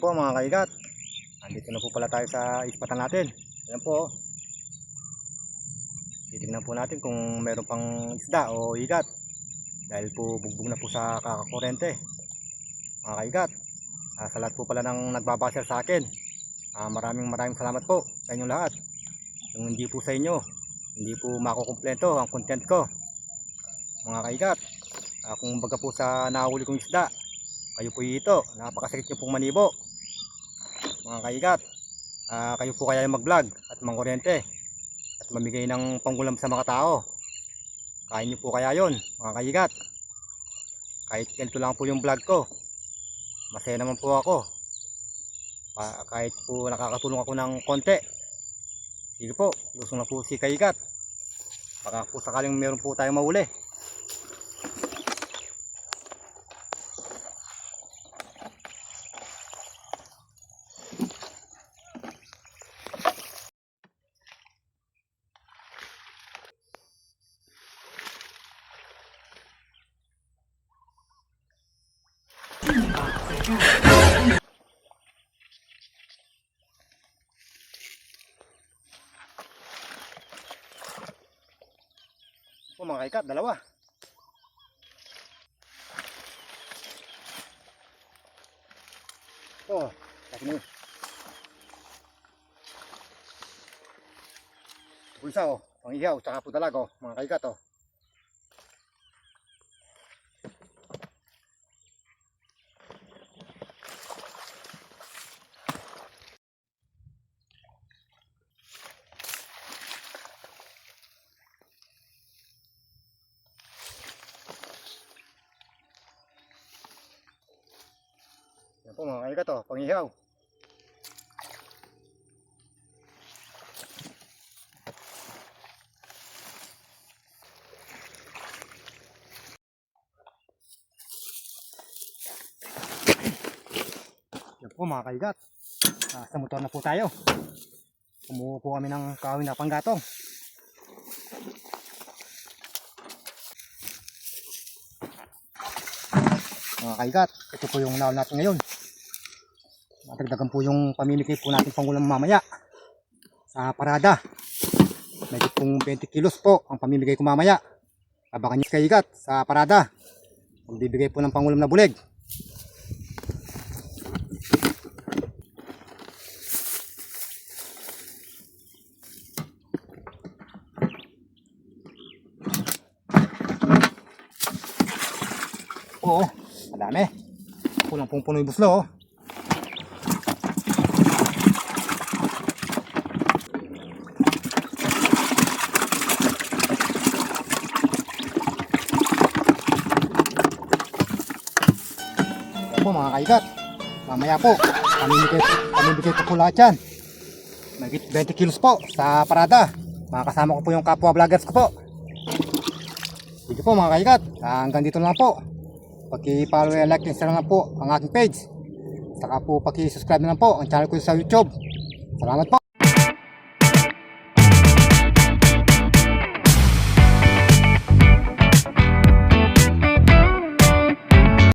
po mga kaigat. Andito na po pala tayo sa ispatan natin. Ayan po. Titignan po natin kung meron pang isda o igat. Dahil po bugbog na po sa kakakurente. Mga kaigat. Sa lahat po pala ng nagbabashare sa akin. Maraming salamat po sa inyong lahat. Kung hindi po sa inyo, hindi po makukumpleto ang content ko. Mga kaigat. Kung baga po sa nahuli kong isda, kayo po ito, napakasakit nyo pong manibo mga kaigat. Kayo po kaya mag vlog at mangkuryente at mamigay ng panggulam sa mga tao. Kaya nyo po kaya yon mga kaigat. Kahit ganito lang po yung vlog ko, masaya naman po ako. Kahit po nakakatulong ako ng konti, sige po, lusong na po si kaigat. Baka po sakaling meron po tayong mahuli. Po mga kaigat, dalawa. Tapos mo. Bulsa pangihaw, tsaka po dalaga mga kaigat Yan po mga kaigat pangihaw. Yan po mga kaigat. Sa motor na po tayo. Kumuha po kami ng kahoy na panggatong. Mga kaigat, ito po yung naul natin ngayon. Matagdagan po yung pamimigay po natin pangulam mamaya sa parada. Medyo pong 20 kilos po ang pamimigay ko mamaya. Abangan nyo kaigat sa parada. Magbibigay po ng pangulam na bulig. Oo, madami. Pulang pong puno yung buslo Yan po mga kaigat. Mamaya po, pamimigay ko po lahat yan. Magit 20 kilos po sa parada. Makakasama ko po yung kapwa vloggers ko po. Sige po mga kaigat, hanggang dito lang po. Paki-follow and like and share na po ang aking page. Saka po paki-subscribe na lang po ang channel ko sa YouTube. Salamat po.